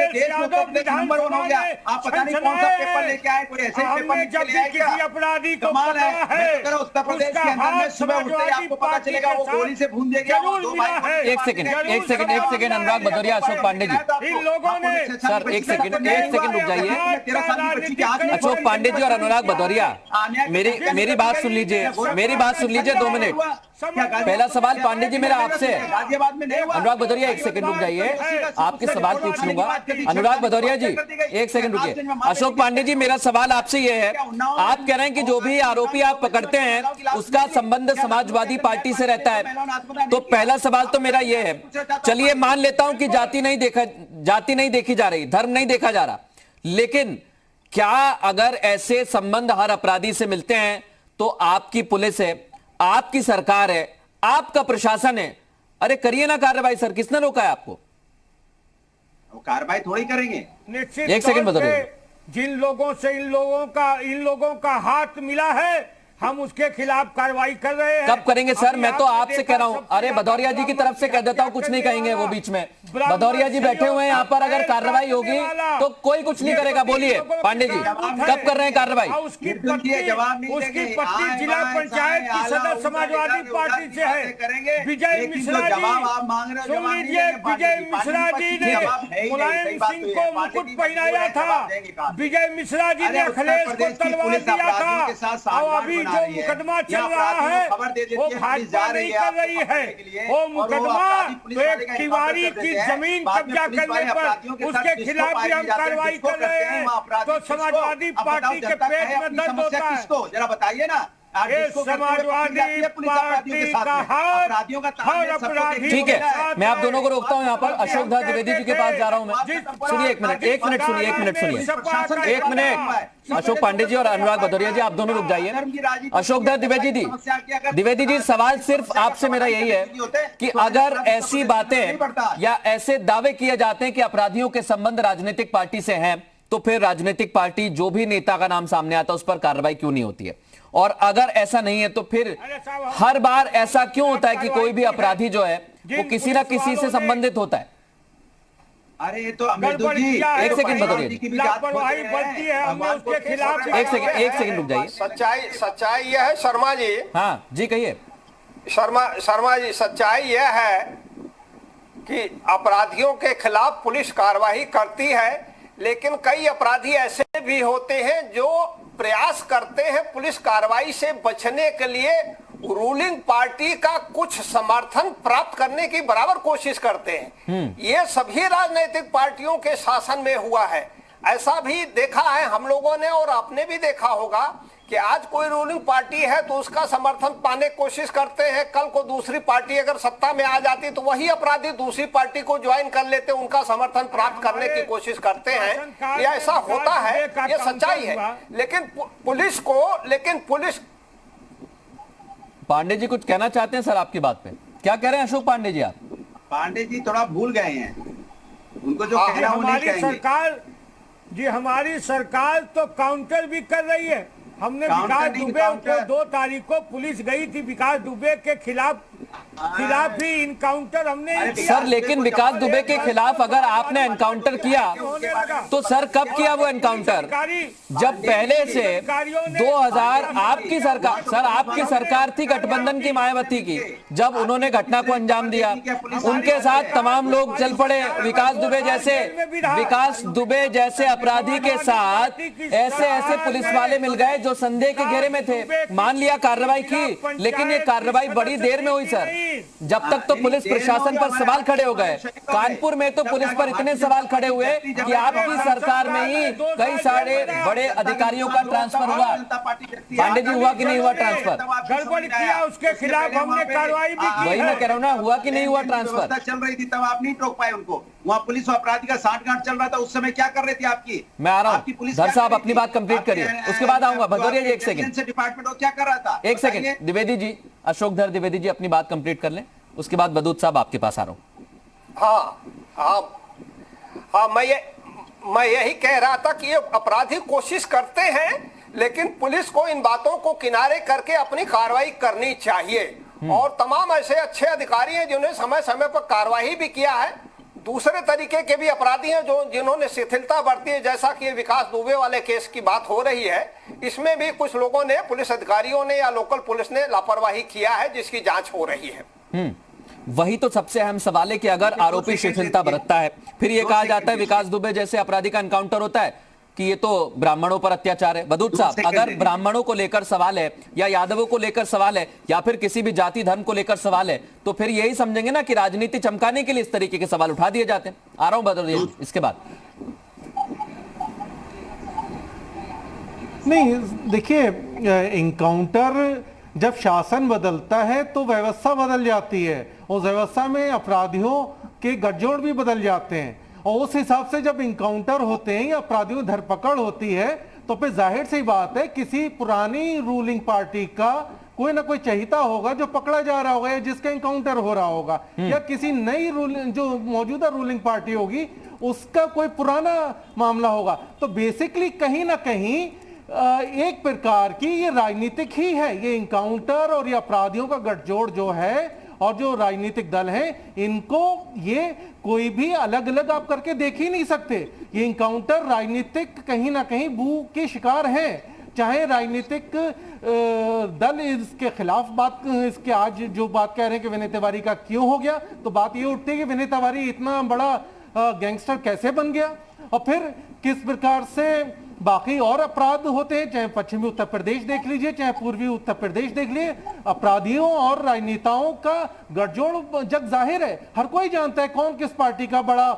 देश में उत्तर प्रदेश नंबर 1 हो गया। आप पता नहीं कौन सा पेपर लेके आए, कोई ऐसे पेपर लेके आए क्या? अपराधी को कमाल है। उत्तर प्रदेश के अंदर में सुबह उठते ही आपको पता चलेगा वो गोली से भून देगा। एक सेकंड अनुराग भदौरिया, अशोक पांडे जी, इन लोगों ने सर एक सेकंड रुक जाइए। अशोक पांडे जी और अनुराग भदौरिया, मेरी बात सुन लीजिए, 2 मिनट। पहला सवाल पांडे जी मेरा आपसे, अनुराग भदौरिया एक सेकंड रुक जाइए, आपके सवाल पूछ लूंगा। अनुराग भदौरिया जी एक सेकंड रुकिए। अशोक पांडे जी मेरा सवाल आपसे ये है, आप कह रहे हैं कि जो भी आरोपी आप पकड़ते हैं उसका संबंध समाजवादी पार्टी से रहता है, तो पहला सवाल तो मेरा ये है, चलिए मान लेता हूं कि जाति नहीं देखी जा रही, धर्म नहीं देखा जा रहा, लेकिन क्या अगर ऐसे संबंध हर अपराधी से मिलते हैं तो आपकी पुलिस है, आपकी सरकार है, आपका प्रशासन है, अरे करिए ना कार्रवाई सर, किसने रोका है आपको? कार्रवाई थोड़ी करेंगे। निश्चित एक सेकंड बताइए, जिन लोगों से इन लोगों का हाथ मिला है, हम उसके खिलाफ कार्रवाई कर रहे हैं। कब करेंगे सर? अभी मैं तो आपने आपसे देखा कह रहा हूं। सबसे अरे भदौरिया जी की तरफ से कह देता हूं, कुछ नहीं कहेंगे वो बीच में। भदौरिया जी बैठे हुए हैं यहाँ पर, अगर कार्रवाई होगी तो कोई कुछ नहीं करेगा। बोलिए पांडे जी, कब कर रहे हैं कार्रवाई? उसकी पत्नी जिला पंचायत की सदस्य समाजवादी पार्टी से है, विजय मिश्रा जी। सुन लीजिए, विजय मिश्रा जी ने मुलायम सिंह को मुकुट पहनाया था, विजय मिश्रा जी ने अखिलेश को तलवार दिया था, और अभी जो मुकदमा चल रहा है वो भाजपा नहीं कर रही है। वो मुकदमा तो एक तिवारी की जमीन कब्जा करने पर उसके खिलाफ भी हम कार्रवाई कर रहे हैं। तो समाजवादी पार्टी के पेट में दर्द होता है। जरा बताइए ना, समाजवादी पार्टी का हाथ हर अपराधी। ठीक है, मैं आप दोनों को रोकता हूं यहाँ पर। अशोकधर द्विवेदी जी के पास जा रहा हूं मैं। सुनिए, एक मिनट सुनिए, एक मिनट। अशोक पांडे जी और अनुराग भदौरिया जी, आप दोनों रुक जाइए। अशोकधर द्विवेदी जी, सवाल सिर्फ आपसे मेरा यही है कि अगर ऐसी बातें या ऐसे दावे किए जाते हैं कि अपराधियों के संबंध राजनीतिक पार्टी से हैं, तो फिर राजनीतिक पार्टी जो भी नेता का नाम सामने आता है उस पर कार्रवाई क्यों नहीं होती है? और अगर ऐसा नहीं है तो फिर हर बार ऐसा क्यों होता है कि कोई भी अपराधी जो है वो किसी ना किसी से संबंधित होता है? अरे ये तो अमृतुल जी, एक सेकंड भदौरिया जी, लापरवाही बढ़ती है, हमने उसके खिलाफ। एक सेकंड रुक जाइए। सच्चाई यह है शर्मा जी। हाँ जी, कहिए। शर्मा जी, सच्चाई यह है कि अपराधियों के खिलाफ पुलिस कार्रवाई करती है, लेकिन कई अपराधी ऐसे भी होते हैं जो प्रयास करते हैं पुलिस कार्रवाई से बचने के लिए रूलिंग पार्टी का कुछ समर्थन प्राप्त करने की बराबर कोशिश करते हैं। ये सभी राजनीतिक पार्टियों के शासन में हुआ है। ऐसा भी देखा है हम लोगों ने, और आपने भी देखा होगा कि आज कोई रूलिंग पार्टी है तो उसका समर्थन पाने की कोशिश करते हैं, कल को दूसरी पार्टी अगर सत्ता में आ जाती तो वही अपराधी दूसरी पार्टी को ज्वाइन कर लेते, उनका समर्थन प्राप्त करने की कोशिश करते हैं। ये ऐसा होता है, ये सच्चाई है। लेकिन पुलिस पांडे जी कुछ कहना चाहते हैं सर आपकी बात पे? क्या कह रहे हैं अशोक पांडे जी? आप पांडे जी थोड़ा भूल गए हैं, उनको जो कहना वो नहीं हमारी कहेंगे। सरकार जी, हमारी सरकार तो काउंटर भी कर रही है। हमने विकास दुबे को 2 तारीख को पुलिस गई थी, विकास दुबे के खिलाफ भी इनकाउंटर हमने सर, लेकिन विकास दुबे के खिलाफ अगर आपने एनकाउंटर किया तो सर कब किया वो एनकाउंटर? जब पहले से 2000 आपकी सरकार, सर आपकी सरकार थी गठबंधन की, मायावती की, जब उन्होंने घटना को अंजाम दिया उनके साथ तमाम लोग चल पड़े। विकास दुबे जैसे अपराधी के साथ ऐसे पुलिस वाले मिल गए जो संदेह के घेरे में थे। मान लिया कार्रवाई की, लेकिन ये कार्रवाई बड़ी देर में हुई सर। जब तक तो पुलिस प्रशासन पर सवाल खड़े हो गए। कानपुर में तो पुलिस पर इतने सवाल खड़े हुए कि आपकी सरकार में ही कई सारे बड़े अधिकारियों का ट्रांसफर हुआ। पांडे जी, हुआ कि नहीं हुआ ट्रांसफर? गड़बड़ किया उसके खिलाफ हमने कार्रवाई भी की। वही मैं कह रहा हूँ ना, हुआ कि नहीं हुआ ट्रांसफर? चल रही थी तब आप नहीं रोक पाए उनको। वहाँ पुलिस और अपराधी का साठगांठ चल रहा था, उस समय क्या कर रही थी आपकी? मैं आ रहा हूँ धर साहब, अपनी बात कंप्लीट करिए, उसके बाद आऊंगा। भदौरिया जी एक सेकंड, डिपार्टमेंट क्या कर रहा था? एक सेकंड द्विवेदी जी, अशोकधर द्विवेदी जी अपनी बात कंप्लीट कर लें, उसके बाद बदूत साहब आपके पास आ रहा हूं। हाँ, मैं यही कह रहा था कि ये अपराधी कोशिश करते हैं, लेकिन पुलिस को इन बातों को किनारे करके अपनी कार्रवाई करनी चाहिए। और तमाम ऐसे अच्छे अधिकारी हैं जिन्होंने समय समय पर कार्रवाई भी किया है। दूसरे तरीके के भी अपराधी हैं जिन्होंने शिथिलता बरती है, जैसा कि विकास दुबे वाले केस की बात हो रही है। इसमें भी कुछ लोगों ने, पुलिस अधिकारियों ने या लोकल पुलिस ने लापरवाही किया है, जिसकी जांच हो रही है। वही तो सबसे अहम सवाल है कि अगर आरोपी शिथिलता बरतता है, फिर ये कहा जाता है विकास दुबे जैसे अपराधी का एनकाउंटर होता है कि ये तो ब्राह्मणों पर अत्याचार है। बदूत साहब, अगर ब्राह्मणों को लेकर सवाल है या यादवों को लेकर सवाल है या फिर किसी भी जाति धर्म को लेकर सवाल है, तो फिर यही समझेंगे ना कि राजनीति चमकाने के लिए इस तरीके के सवाल उठा दिए जाते हैं। आ रहा हूं बदौरिया, इसके बाद नहीं, देखिए, एनकाउंटर जब शासन बदलता है तो व्यवस्था बदल जाती है, और व्यवस्था में अपराधियों के गठजोड़ भी बदल जाते हैं। और उस हिसाब से जब इनकाउंटर होते हैं या अपराधियों की धरपकड़ होती है, तो फिर जाहिर सी बात है किसी पुरानी रूलिंग पार्टी का कोई ना कोई चहिता होगा जो पकड़ा जा रहा होगा या जिसका इनकाउंटर हो रहा होगा, या किसी नई जो मौजूदा रूलिंग पार्टी होगी उसका कोई पुराना मामला होगा। तो बेसिकली कहीं ना कहीं एक प्रकार की ये राजनीतिक ही है। ये इनकाउंटर और ये अपराधियों का गठजोड़ जो है और जो राजनीतिक दल हैं, इनको ये कोई भी अलग अलग आप करके देख ही नहीं सकते। ये इनकाउंटर राजनीतिक कहीं ना कहीं बू के शिकार हैं। चाहे राजनीतिक दल इसके खिलाफ बात, इसके आज जो बात कह रहे हैं कि विनय तिवारी का क्यों हो गया, तो बात ये उठती है कि विनय तिवारी इतना बड़ा गैंगस्टर कैसे बन गया, और फिर किस प्रकार से बाकी और अपराध होते हैं, चाहे पश्चिमी उत्तर प्रदेश देख लीजिए, चाहे पूर्वी उत्तर प्रदेश देख लीजिए, अपराधियों और राजनेताओं का गठजोड़ जग जाहिर है। हर कोई जानता है कौन किस पार्टी का बड़ा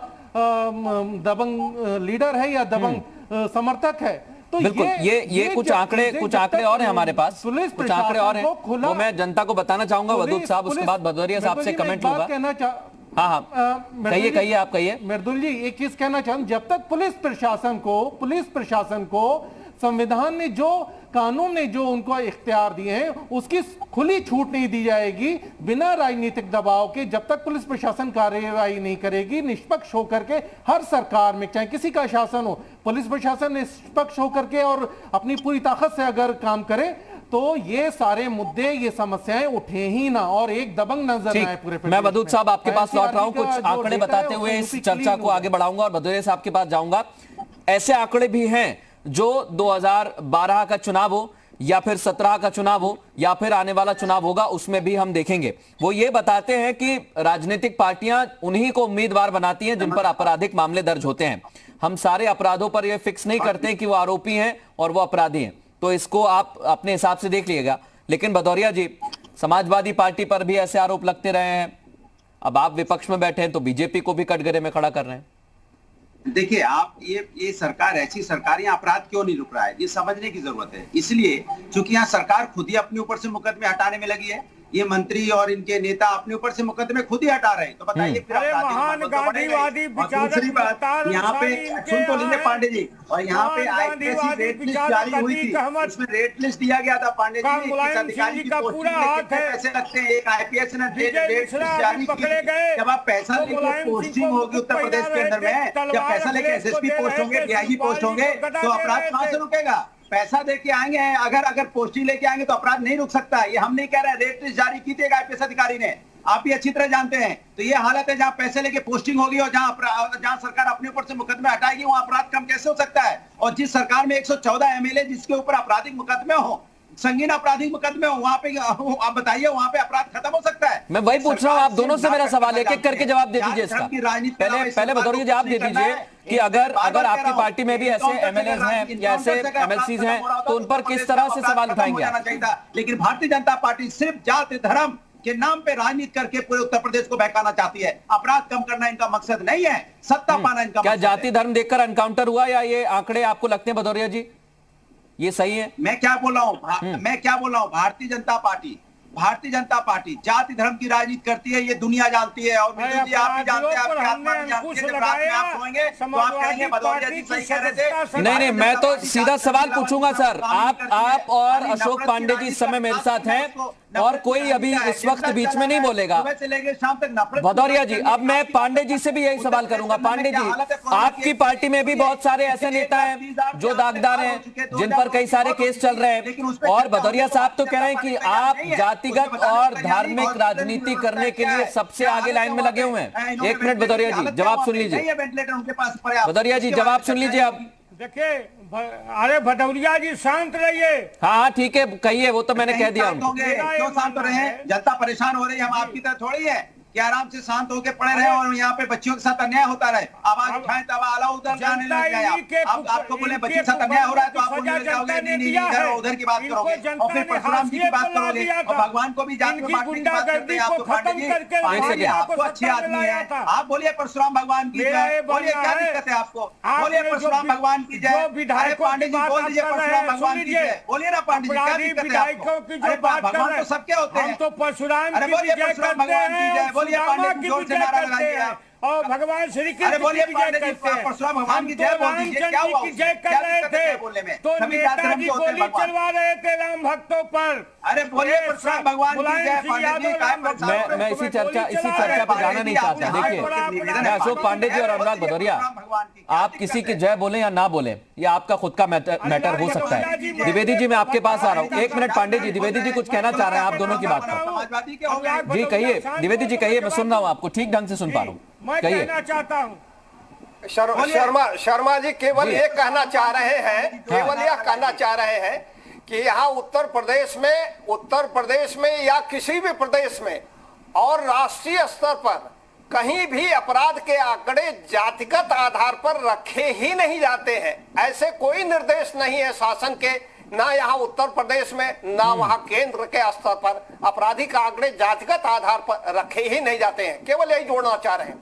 दबंग लीडर है या दबंग समर्थक है। तो बिल्कुल, ये कुछ आंकड़े और हैं हमारे पास, कुछ आंकड़े और हैं, वो मैं जनता को बताना चाहूंगा। वदूद साहब, उसके बाद भदौरिया साहब से कमेंट लूंगा। हाँ, कहिए, आप कहिए। मृदुल जी, एक चीज कहना चाहूँ, जब तक पुलिस प्रशासन को संविधान ने जो, कानून ने जो उनको इख्तियार दिए हैं, उसकी खुली छूट नहीं दी जाएगी बिना राजनीतिक दबाव के। जब तक पुलिस प्रशासन कार्यवाही नहीं करेगी निष्पक्ष होकर के, हर सरकार में चाहे किसी का शासन हो, पुलिस प्रशासन निष्पक्ष होकर के और अपनी पूरी ताकत से अगर काम करे, तो ये सारे मुद्दे, ये समस्याएं उठे ही ना और एक दबंग नजर आए पूरे। मैं वदूद साहब आपके पास लौट रहा हूं, कुछ आंकड़े बताते हुए इस चर्चा को आगे बढ़ाऊंगा और भदौरिया साहब के पास जाऊंगा। ऐसे आंकड़े भी हैं जो 2012 का चुनाव हो या फिर 17 का चुनाव हो या फिर आने वाला चुनाव होगा, उसमें भी हम देखेंगे। वो ये बताते हैं कि राजनीतिक पार्टियां उन्हीं को उम्मीदवार बनाती हैं जिन पर आपराधिक मामले दर्ज होते हैं। हम सारे अपराधों पर यह फिक्स नहीं करते कि वो आरोपी हैं और वो अपराधी हैं, तो इसको आप अपने हिसाब से देख लीजिएगा। लेकिन भदौरिया जी, समाजवादी पार्टी पर भी ऐसे आरोप लगते रहे हैं, अब आप विपक्ष में बैठे हैं तो बीजेपी को भी कटघरे में खड़ा कर रहे हैं। देखिए, आप ये सरकार, ऐसी सरकार यहाँ अपराध क्यों नहीं रुक रहा है, ये समझने की जरूरत है। इसलिए चूंकि यहाँ सरकार खुद ही अपने ऊपर से मुकदमे हटाने में लगी है, ये मंत्री और इनके नेता अपने ऊपर से मुकदमे खुद ही हटा रहे हैं, तो बताइए फिर दूसरी बात, यहाँ पे सुन तो लीजिए पांडे जी, और यहाँ पे आईपीएस रेट लिस्ट जारी हुई थी, उसमें रेट लिस्ट दिया गया था पांडे जी, किस अधिकारी की पोस्टिंग में कितने पैसे लगते हैं। एक आईपीएस ने रेट लिस्ट जारी की। जब आप पैसा लेके पोस्टिंग होगी उत्तर प्रदेश के अंदर में, जब पैसा लेके एसएसपी पोस्ट होंगे, डीआईजी पोस्ट होंगे, तो अपराध कहां से रुकेगा? पैसा देके आएंगे, अगर पोस्टिंग लेके आएंगे तो अपराध नहीं रुक सकता। ये हम नहीं कह रहे, रेट लिस्ट जारी की थी एक आईपीएस अधिकारी ने, आप ये अच्छी तरह जानते हैं। तो ये हालत है, जहां पैसे लेके पोस्टिंग होगी और जहां सरकार अपने ऊपर से मुकदमे हटाएगी, वहां अपराध कम कैसे हो सकता है? और जिस सरकार में 114 एमएलए जिसके ऊपर आपराधिक मुकदमे हो, संगीन आपराधिक मुकदमे हो, वहां पे आप बताइए, वहां पे अपराध खत्म हो सकता है? मैं वही पूछ रहा हूं, आप दोनों से मेरा सवाल है, एक करके जवाब दे दीजिए इसका। पहले भदौरिया जी आप दे दीजिए कि अगर आपकी पार्टी में भी ऐसे एमएलए हैं या ऐसे एमएलसीज हैं, तो उन पर किस तरह से सवाल उठाएंगे? लेकिन भारतीय जनता पार्टी सिर्फ जाति धर्म के नाम पे राजनीति करके पूरे उत्तर प्रदेश को बहकाना चाहती है। अपराध कम करना इनका मकसद नहीं है, सत्ता पाना इनका। क्या जाति धर्म देखकर एनकाउंटर हुआ या ये आंकड़े आपको लगते हैं भदौरिया जी ये सही है? मैं क्या बोल रहा हूं, भारतीय जनता पार्टी जाति धर्म की राजनीति करती है, ये दुनिया जानती है। और आप भी जानते हैं, आपके आत्मा भी जानती है। जब रात में आप सोएंगे तो आप कहेंगे भदौरिया जी सही कह रहे थे। नहीं, मैं तो सीधा सवाल पूछूंगा सर। आप और अशोक पांडे जी इस समय मेरे साथ हैं और कोई अभी इस वक्त बीच में नहीं बोलेगा। भदौरिया जी, अब मैं पांडे जी से भी यही सवाल करूंगा। पांडे जी, आपकी पार्टी में भी बहुत सारे ऐसे नेता हैं जो दागदार हैं, जिन पर कई सारे केस चल रहे हैं, और भदौरिया साहब तो कह रहे हैं कि आप जातिगत और धार्मिक राजनीति करने के लिए सबसे आगे लाइन में लगे हुए हैं। एक मिनट भदौरिया जी, जवाब सुन लीजिए। भदौरिया जी, जवाब सुन लीजिए। अब देखिए, अरे भदौरिया जी शांत रहिए। हाँ ठीक है, कहिए, वो तो मैंने कह दिया। क्यों शांत रहे? जनता परेशान हो रही है, हम आपकी तरह थोड़ी है कि आराम से शांत होकर पड़े रहे और यहाँ पे बच्चियों के साथ अन्याय होता रहे। आवाज उठाएं तब आला उधर जाने लग गए। आप आपको बोले बच्चियों के साथ अन्याय हो रहा है तो आप बोलने लग जाओगे नहीं इधर उधर की बात करोगे और फिर परशुराम जी की बात करोगे और भगवान को भी जात में बांटने की बात करते हैं। आप तो पांडे जी, आपको अच्छे आदमी है, आप बोलिए परशुराम भगवान की जय, बोलिए क्या दिक्कत है आपको? बोलिए परशुराम भगवान की जय। अरे पांडे जी बोल दीजिए परशुराम भगवान की जय, बोलिए ना पांडे जी, क्या दिक्कत है आपको? अरे भगवान तो सबके होते हैं, तो परशुराम अरे बोलिए परशुराम भगवान की जय, बोलिए पांडे जी जोर से नारा लगाइए। और भगवान श्री कृष्ण अरे बोलिए की पांडे जय जी, करते हैं। परशुराम भगवान हम की तो जय बोल दीजिए, रामचंद्र क्या जी हुआ की उसमें? जय क्या कर रहे दिक्कत है थे बोलने में? तो सभी जाति धर्म नेताजी के होते हैं गोली भगवान। चलवा रहे थे राम भक्तों पर। अरे बोलिए परशुराम भगवान की मुलायम जय सिंह पांडे जी, यादव काय राम परशुराम भक्तों मैं पर इसी गोली चर्चा चला रहे पे थे। जाना नहीं चाहता। देखिए मैं अशोक पांडे जी और अनुराग भदौरिया, आप किसी की जय बोले या ना बोले, ये आपका खुद का मैटर हो सकता है। द्विवेदी जी मैं आपके पास आ रहा हूँ, 1 मिनट। पांडे जी, द्विवेदी जी कुछ कहना चाह रहे हैं आप दोनों की बात पर। समाजवादी के हो गए। जी कहिए द्विवेदी जी, कहिए, मैं सुन रहा हूँ आपको, ठीक ढंग से सुन पा रहा हूँ, मैं कहिए। कहना चाहता हूँ शर्मा जी केवल जी। ये कहना चाह रहे हैं, केवल यह कहना चाह रहे हैं कि यहाँ उत्तर प्रदेश में या किसी भी प्रदेश में और राष्ट्रीय स्तर पर कहीं भी अपराध के आंकड़े जातिगत आधार पर रखे ही नहीं जाते हैं। ऐसे कोई निर्देश नहीं है शासन के, ना यहाँ उत्तर प्रदेश में ना वहाँ केंद्र के स्तर पर आपराधिक आंकड़े जातिगत आधार पर रखे ही नहीं जाते हैं। केवल यही जोड़ना चाह रहे हैं।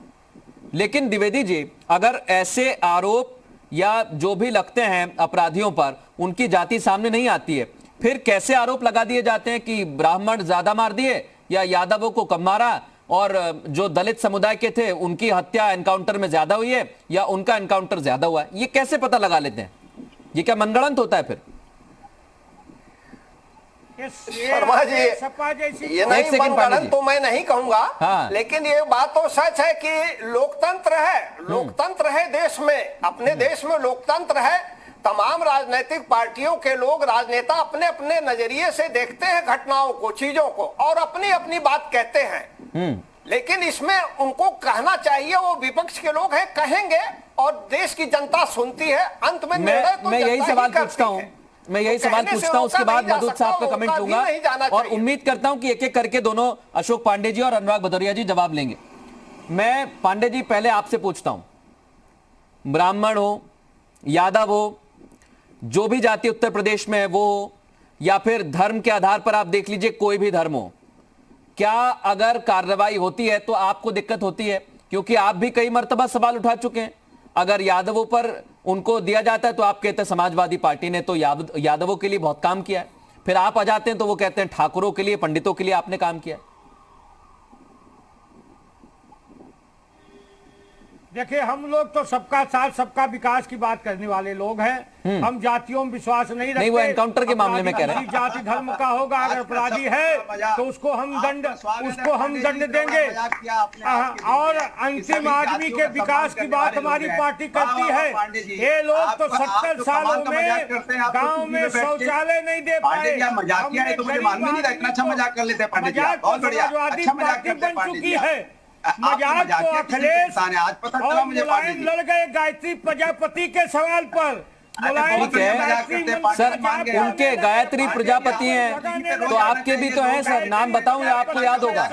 लेकिन द्विवेदी जी, अगर ऐसे आरोप या जो भी लगते हैं अपराधियों पर, उनकी जाति सामने नहीं आती है, फिर कैसे आरोप लगा दिए जाते हैं कि ब्राह्मण ज्यादा मार दिए या यादवों को कम मारा, और जो दलित समुदाय के थे उनकी हत्या एनकाउंटर में ज्यादा हुई है या उनका एनकाउंटर ज्यादा हुआ है? ये कैसे पता लगा लेते हैं? ये क्या मनगढ़ंत होता है फिर? शर्मा जी, ये नहीं मनगढ़ंत तो मैं नहीं कहूंगा। हाँ। लेकिन ये बात तो सच है कि लोकतंत्र है देश में, अपने देश में लोकतंत्र है। तमाम राजनीतिक पार्टियों के लोग, राजनेता अपने अपने नजरिए से देखते हैं घटनाओं को, चीजों को, और अपनी अपनी बात कहते हैं। लेकिन इसमें उनको कहना चाहिए, वो विपक्ष के लोग हैं, कहेंगे और देश की जनता सुनती है। अंत में निर्णय तो मैं यही जनता ही सवाल करती पूछता हूं, है। मैं यही सवाल कहने से पूछता हूं, उसके रोका बाद नहीं जा मधुद सकता, साहब का रोका कमेंट भी लूंगा नहीं जाना और चाहिए। उम्मीद करता हूं कि एक एक करके दोनों अशोक पांडे जी और अनुराग भदौरिया जी जवाब लेंगे। मैं पांडे जी पहले आपसे पूछता हूं, ब्राह्मण हो, यादव हो, जो भी जाति उत्तर प्रदेश में है वो हो, या फिर धर्म के आधार पर आप देख लीजिए कोई भी धर्म हो, क्या अगर कार्रवाई होती है तो आपको दिक्कत होती है? क्योंकि आप भी कई मर्तबा सवाल उठा चुके हैं। अगर यादवों पर उनको दिया जाता है तो आप कहते हैं समाजवादी पार्टी ने तो यादवों के लिए बहुत काम किया है, फिर आप आ जाते हैं तो वो कहते हैं ठाकुरों के लिए, पंडितों के लिए आपने काम किया है। देखिए, हम लोग तो सबका साथ सबका विकास की बात करने वाले लोग हैं। हम जातियों में विश्वास नहीं रखते। वो एनकाउंटर के मामले में कह रहे हैं। जाति धर्म का होगा, अगर अपराधी है तो उसको हम दंड देंगे। और अंतिम आदमी के विकास की बात हमारी पार्टी करती है। ये लोग तो 70 सालों में गांव में शौचालय नहीं दे पाए। मजाकिया है तो मुझे मालूम ही नहीं था, इतना अच्छा मजाक कर लेते हैं पांडे जी। बहुत बढ़िया, अच्छा मजाक करते हैं पांडे जी। मजाक तो अखिलेश और मुलायम लड़ गए गायत्री प्रजापति के सवाल पर। ठीक है सर, उनके गायत्री प्रजापति हैं तो आपके भी तो हैं सर, नाम बताऊं या आपको याद होगा?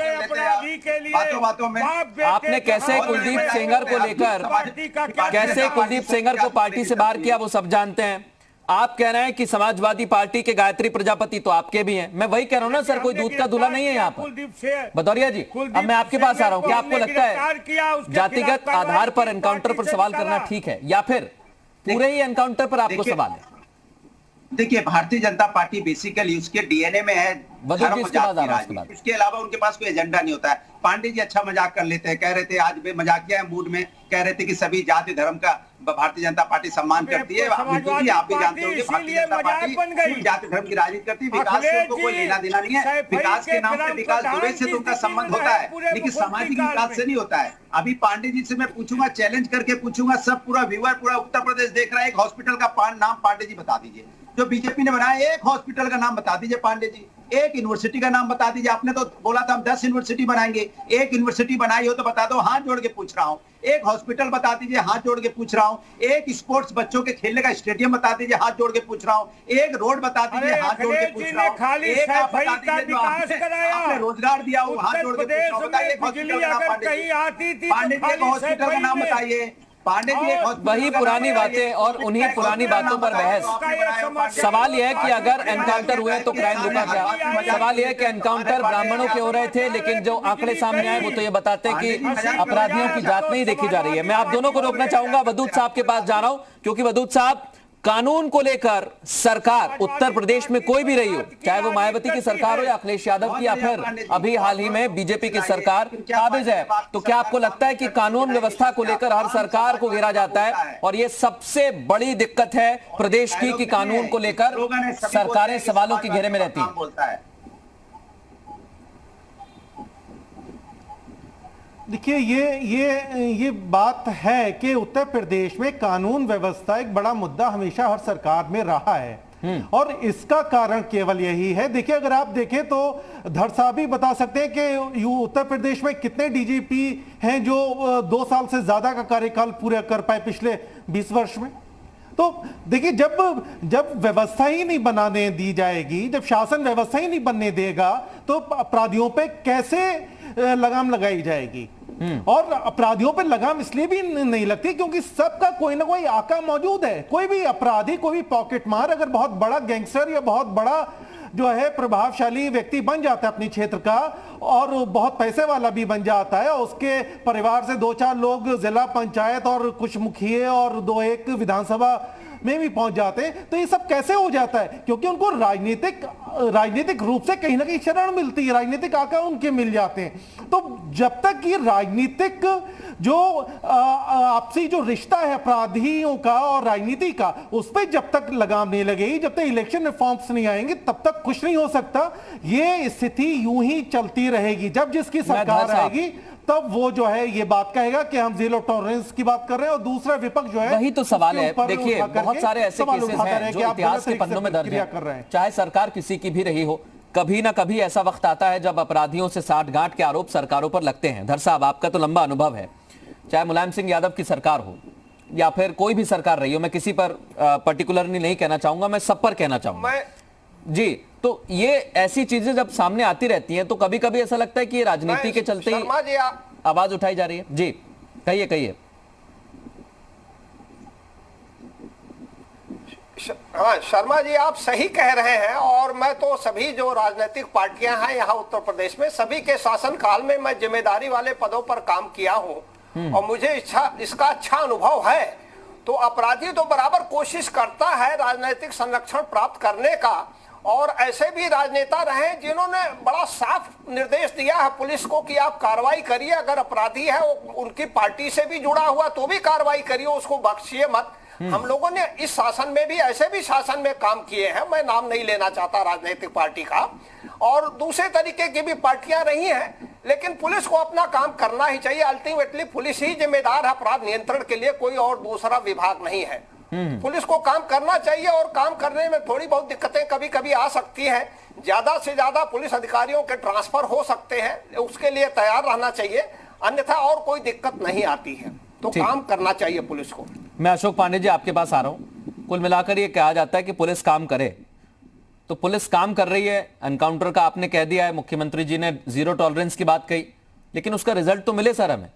बातों में आपने कैसे कुलदीप सेंगर को लेकर, कैसे कुलदीप सेंगर को पार्टी से बाहर किया वो सब जानते हैं। आप कह रहे हैं कि समाजवादी पार्टी के गायत्री प्रजापति तो आपके भी हैं। मैं वही कह रहा हूं ना सर, कोई दूध का दूल्हा नहीं है यहाँ पर। भदौरिया जी, अब मैं आपके पास आ रहा हूं, क्या आपको लगता है जातिगत आधार पर एनकाउंटर पर सवाल करना ठीक है, या फिर पूरे ही एनकाउंटर पर आपको सवाल है? देखिए, भारतीय जनता पार्टी बेसिकली उसके डीएनए में है धर्म जाति, उसके अलावा उनके पास कोई एजेंडा नहीं होता है। पांडे जी अच्छा मजाक कर लेते हैं, कह रहे थे आज भी मजाकिया मूड में कह रहे थे कि सभी जाति धर्म का भारतीय जनता पार्टी सम्मान करती है। आप भी जानते होंगे भारतीय जनता पार्टी जाति धर्म की राजनीति करती है। विकास से उनको कोई लेना देना नहीं है। विकास के नाम पे विकास जुड़े से तो उनका संबंध होता है, लेकिन सामाजिक विकास से नहीं होता है। अभी पांडे जी से मैं पूछूंगा, चैलेंज करके पूछूंगा, सब पूरा व्यूअर पूरा उत्तर प्रदेश देख रहा है, एक हॉस्पिटल का नाम पांडे जी बता दीजिए जो बीजेपी ने बनाया। एक हॉस्पिटल का नाम बता दीजिए पांडे जी, एक यूनिवर्सिटी का नाम बता दीजिए। आपने तो बोला था हम 10 यूनिवर्सिटी बनाएंगे, एक यूनिवर्सिटी बनाई हो तो बता दो, हाथ जोड़ के पूछ रहा हूँ। एक हॉस्पिटल बता दीजिए, हाथ जोड़ के पूछ रहा हूँ। एक स्पोर्ट्स बच्चों के खेलने का स्टेडियम बता दीजिए, हाथ जोड़ के पूछ रहा हूँ। एक रोड बता दीजिए, हाथ जोड़ के पूछ रहा हूँ। एक आप बता दीजिए आपने रोजगार दिया हो, हाथ जोड़ के पूछ रहा हूँ। बताइए हॉस्पिटल का नाम पांडे जी, एक हॉस्पिटल का नाम बताइए पांडे जी। वही पुरानी बातें और उन्हीं पुरानी बातों पर बहस। सवाल यह है कि अगर एनकाउंटर हुए तो क्राइम रुका क्या? सवाल यह है कि एनकाउंटर ब्राह्मणों के हो रहे थे, लेकिन जो आंकड़े सामने आए वो तो ये बताते हैं कि अपराधियों की जात नहीं देखी जा रही है। मैं आप दोनों को रोकना चाहूंगा, वदूद साहब के पास जा रहा हूं, क्योंकि वदूद साहब कानून को लेकर सरकार उत्तर प्रदेश में कोई भी रही हो, चाहे वो मायावती की सरकार हो या अखिलेश यादव की या फिर अभी हाल ही में बीजेपी की सरकार काबिज है, तो क्या आपको लगता है कि कानून व्यवस्था को लेकर हर सरकार को घेरा जाता है और ये सबसे बड़ी दिक्कत है प्रदेश की कि कानून को लेकर सरकारें सवालों के घेरे में रहती हैं? देखिए ये बात है कि उत्तर प्रदेश में कानून व्यवस्था एक बड़ा मुद्दा हमेशा हर सरकार में रहा है और इसका कारण केवल यही है। देखिए अगर आप देखें तो धड़ साहब भी बता सकते हैं कि उत्तर प्रदेश में कितने डीजीपी हैं जो 2 साल से ज्यादा का कार्यकाल पूरा कर पाए पिछले 20 वर्ष में। तो देखिए जब व्यवस्था ही नहीं बनाने दी जाएगी, जब शासन व्यवस्था ही नहीं बनने देगा तो अपराधियों पे कैसे लगाम लगाई जाएगी। और अपराधियों पे लगाम इसलिए भी नहीं लगती क्योंकि सबका कोई ना कोई आका मौजूद है। कोई भी अपराधी, कोई भी पॉकेट मार अगर बहुत बड़ा गैंगस्टर या बहुत बड़ा जो है प्रभावशाली व्यक्ति बन जाता है अपने क्षेत्र का और बहुत पैसे वाला भी बन जाता है, उसके परिवार से 2-4 लोग जिला पंचायत और कुछ मुखिए और 2-1 विधानसभा में भी पहुंच जाते हैं, तो ये सब कैसे हो जाता है? क्योंकि उनको राजनीतिक रूप से कहीं ना कहीं शरण मिलती है, राजनीतिक आका उनके मिल जाते हैं। तो जब तक ये राजनीतिक जो आपसी जो रिश्ता है अपराधियों का और राजनीति का, उस पर जब तक लगाम नहीं लगेगी, जब तक इलेक्शन रिफॉर्म्स नहीं आएंगे तब तक कुछ नहीं हो सकता। ये स्थिति यूं ही चलती रहेगी। जब जिसकी सरकार आएगी तब वो जो है ये बात कहेगा कि हम जीरो टॉलरेंस की बात कर रहे हैं और दूसरा विपक्ष जो है वही तो सवाल है। देखिए बहुत सारे ऐसे केसेस हैं जो इतिहास के पन्नों में दर्ज हैं, चाहे सरकार किसी की भी रही हो, कभी ना कभी ऐसा वक्त आता है जब अपराधियों से साठगांठ के आरोप सरकारों पर लगते हैं। धर साहब आपका तो लंबा अनुभव है, चाहे मुलायम सिंह यादव की सरकार हो या फिर कोई भी सरकार रही हो, मैं किसी पर पर्टिकुलरली नहीं कहना चाहूंगा, मैं सब पर कहना चाहूंगा जी। तो ये ऐसी चीजें जब सामने आती रहती हैं तो कभी कभी ऐसा लगता है कि ये राजनीति के चलते ही आवाज उठाई जा रही है। जी कहिए। हाँ शर्मा जी आप सही कह रहे हैं और मैं तो सभी जो राजनीतिक पार्टियां हैं यहाँ उत्तर प्रदेश में सभी के शासन काल में मैं जिम्मेदारी वाले पदों पर काम किया हूँ और मुझे इसका अच्छा अनुभव है। तो अपराधी तो बराबर कोशिश करता है राजनीतिक संरक्षण प्राप्त करने का और ऐसे भी राजनेता रहे जिन्होंने बड़ा साफ निर्देश दिया है पुलिस को कि आप कार्रवाई करिए, अगर अपराधी है वो उनकी पार्टी से भी जुड़ा हुआ तो भी कार्रवाई करिए, उसको बख्शिए मत। हम लोगों ने इस शासन में भी ऐसे भी शासन में काम किए हैं, मैं नाम नहीं लेना चाहता राजनीतिक पार्टी का, और दूसरे तरीके की भी पार्टियां रही हैं, लेकिन पुलिस को अपना काम करना ही चाहिए। अल्टीमेटली पुलिस ही जिम्मेदार है अपराध नियंत्रण के लिए, कोई और दूसरा विभाग नहीं है। पुलिस को काम करना चाहिए और काम करने में थोड़ी बहुत दिक्कतें कभी कभी आ सकती हैं, ज्यादा से ज्यादा पुलिस अधिकारियों के ट्रांसफर हो सकते हैं, उसके लिए तैयार रहना चाहिए, अन्यथा और कोई दिक्कत नहीं आती है। तो काम करना चाहिए पुलिस को। मैं अशोक पांडे जी आपके पास आ रहा हूं। कुल मिलाकर ये कहा जाता है कि पुलिस काम करे, तो पुलिस काम कर रही है। एनकाउंटर का आपने कह दिया है, मुख्यमंत्री जी ने जीरो टॉलरेंस की बात कही, लेकिन उसका रिजल्ट तो मिले सर हमें,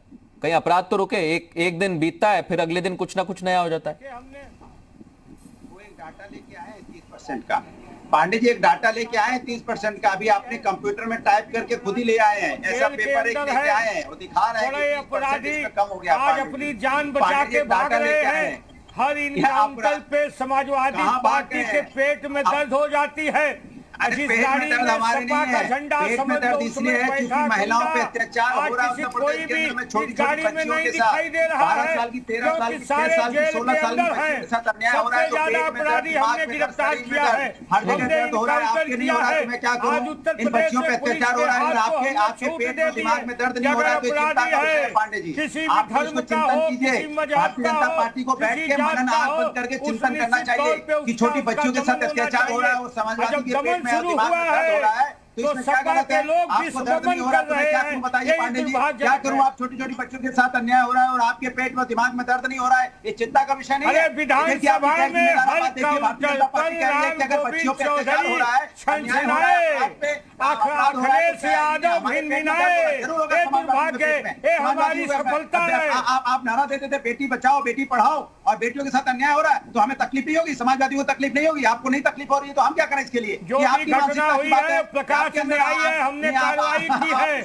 कहीं अपराध तो रुके। एक दिन बीतता है फिर अगले दिन कुछ ना कुछ नया हो जाता है। वो एक डाटा लेके आए 30% का, पांडे जी एक डाटा लेके आए 30% का, अभी आपने कंप्यूटर में टाइप करके खुद ही ले आए हैं, ऐसा पेपर एक लेके आए हैं, वो दिखा रहे हैं कि 30% इसमें कम हो गया। आज अपनी जान बचा के भाग रहे हैं, हर इनकाउंटर पे समाजवादी पार्टी के पेट में दर्द हो जाती है। पेट में दर्द हमारे नहीं है, पेट में दर्द इसलिए है क्योंकि महिलाओं पे अत्याचार हो रहा है उत्तर प्रदेश के अंदर में छोटी छोटी बच्चियों के साथ, 12 साल की 13 साल की 6 साल की 16 साल की बच्चियों के साथ अन्याय हो रहा है। तो पेट में दर्द, दिमाग में दर्द, शरीर में दर्द, हर जगह दर्द हो रहा है। आपके नहीं हो रहा तो मैं क्या करूं? इन बच्चियों पे अत्याचार हो रहा है, आपके पेट में दिमाग में दर्द नहीं हो रहा है, तो चिंता का विषय है पांडे जी। आप इसको चिंतन कीजिए, भारतीय जनता पार्टी को बैठ के मनन आंख बंद करके चिंतन करना चाहिए कि छोटी बच्चियों के साथ अत्याचार हो रहा है और समाजवादी के पेट में दिमाग में दर्द हो रहा है, तो इसमें क्या गलत है? आपको दर्द नहीं हो रहा तो मैं क्या करूं बताइए पांडे जी, क्या करूं? आप छोटी छोटी बच्चों के साथ अन्याय हो रहा है और आपके पेट में दिमाग में दर्द नहीं हो रहा है, ये चिंता का विषय नहीं है। विधानसभा में भारतीय जनता पार्टी कह रही है कि अगर बच्चियों पे अत्याचार हो रहा है, अन्याय हो रहा है, अखिलेश यादव हमारी सफलता है। आप नारा देते थे बेटी बचाओ बेटी पढ़ाओ, और बेटियों के साथ अन्याय हो रहा है तो हमें तकलीफ नहीं होगी, समाजवादियों को तकलीफ नहीं होगी, आपको नहीं तकलीफ हो रही है तो हम क्या करें इसके लिए? जो भी घटना हुई है प्रकाश में आई है, हमने कार्रवाई की है,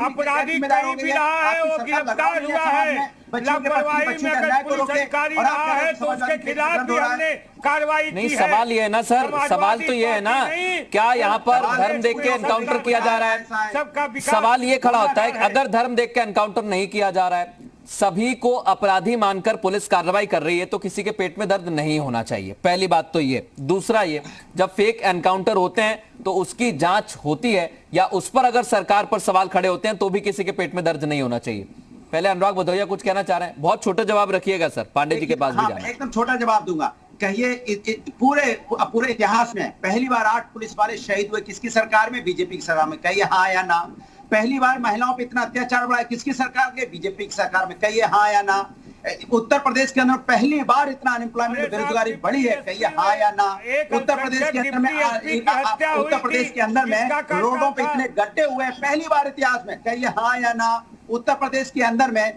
अपराधी कहीं भी रहा है वो गिरफ्तार हुआ है, लापरवाही में अगर पुलिस अधिकारी रहा है तो उसके खिलाफ भी हमने कार्रवाई की है। नहीं, सवाल ये है ना सर, सवाल तो ये है ना, क्या यहाँ पर धर्म देख के एनकाउंटर किया जा रहा है? सबका सवाल ये खड़ा होता है कि अगर धर्म देख के एनकाउंटर नहीं किया जा रहा है, सभी को अपराधी मानकर पुलिस कार्रवाई कर रही है, तो किसी के पेट में दर्द नहीं होना चाहिए। पहली बात तो ये। दूसरा ये, जब फेक एनकाउंटर होते हैं तो उसकी जांच होती है या उस पर अगर सरकार पर सवाल खड़े होते हैं तो भी किसी के पेट में दर्द नहीं होना चाहिए। पहले अनुराग भदौरिया कुछ कहना चाह रहे हैं, बहुत छोटा जवाब रखिएगा सर, पांडे जी के पास भी जाना। एकदम छोटा जवाब दूंगा। कहिए पूरे इतिहास में पहली बार 8 पुलिस वाले शहीद हुए किसकी सरकार में? बीजेपी की सरकार में। कहिए हाँ या ना। पहली बार महिलाओं पे इतना अत्याचार बढ़ा किसकी सरकार के? बीजेपी की सरकार में। कहिए हाँ या ना। उत्तर प्रदेश के अंदर पहली बार इतना अनएम्प्लॉयमेंट बेरोजगारी बढ़ी है, कहिए हाँ या ना। उत्तर प्रदेश के अंदर में रोडों पे इतने गड्ढे हुए हैं पहली बार इतिहास में, कहिए हाँ या ना। उत्तर प्रदेश के अंदर में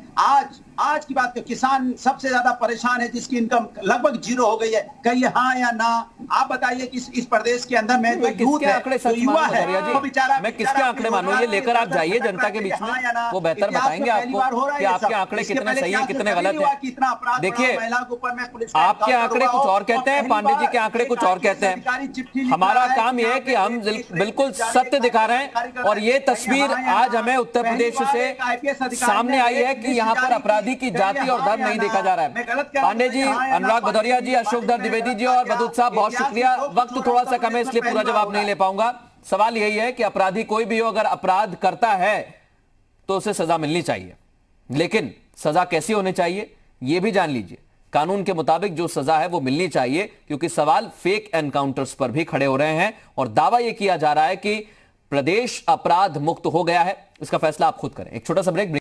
आज की बात, किसान सबसे ज्यादा परेशान है जिसकी इनकम लगभग 0 हो गई है, कहिए हाँ या ना। आप बताइए कि इस प्रदेश के अंदर में जो यूथ है, जो युवा है, वो बेचारा, मैं किसके आंकड़े मानूं? ये लेकर आप जाइए जनता के बीच में, वो बेहतर बताएंगे आपको कि आपके आंकड़े कितने सही है कितने गलत है। देखिए, आपके आंकड़े कुछ और कहते हैं, पांडे जी के आंकड़े कुछ और कहते हैं। हमारा काम यह है कि हम बिल्कुल सत्य दिखा रहे हैं और ये तस्वीर आज हमें उत्तर प्रदेश से सामने आई है कि यहाँ पर अपराधी की जाति और धर्म नहीं देखा जा रहा है। पांडे जी, अनुराग भदौरिया जी, अशोकधर द्विवेदी जी और बदूत साहब, बहुत शुक्रिया। वक्त थोड़ा सा कम है इसलिए पूरा जवाब नहीं ले पाऊंगा। सवाल यही है कि अपराधी कोई भी हो, अगर अपराध करता है तो उसे सजा मिलनी चाहिए, लेकिन सजा कैसी होनी चाहिए यह भी जान लीजिए। कानून के मुताबिक जो सजा है वो मिलनी चाहिए, क्योंकि सवाल फेक एनकाउंटर्स पर भी खड़े हो रहे हैं और दावा यह किया जा रहा है कि प्रदेश अपराध मुक्त हो गया है। इसका फैसला आप खुद करें। एक छोटा सा ब्रेक।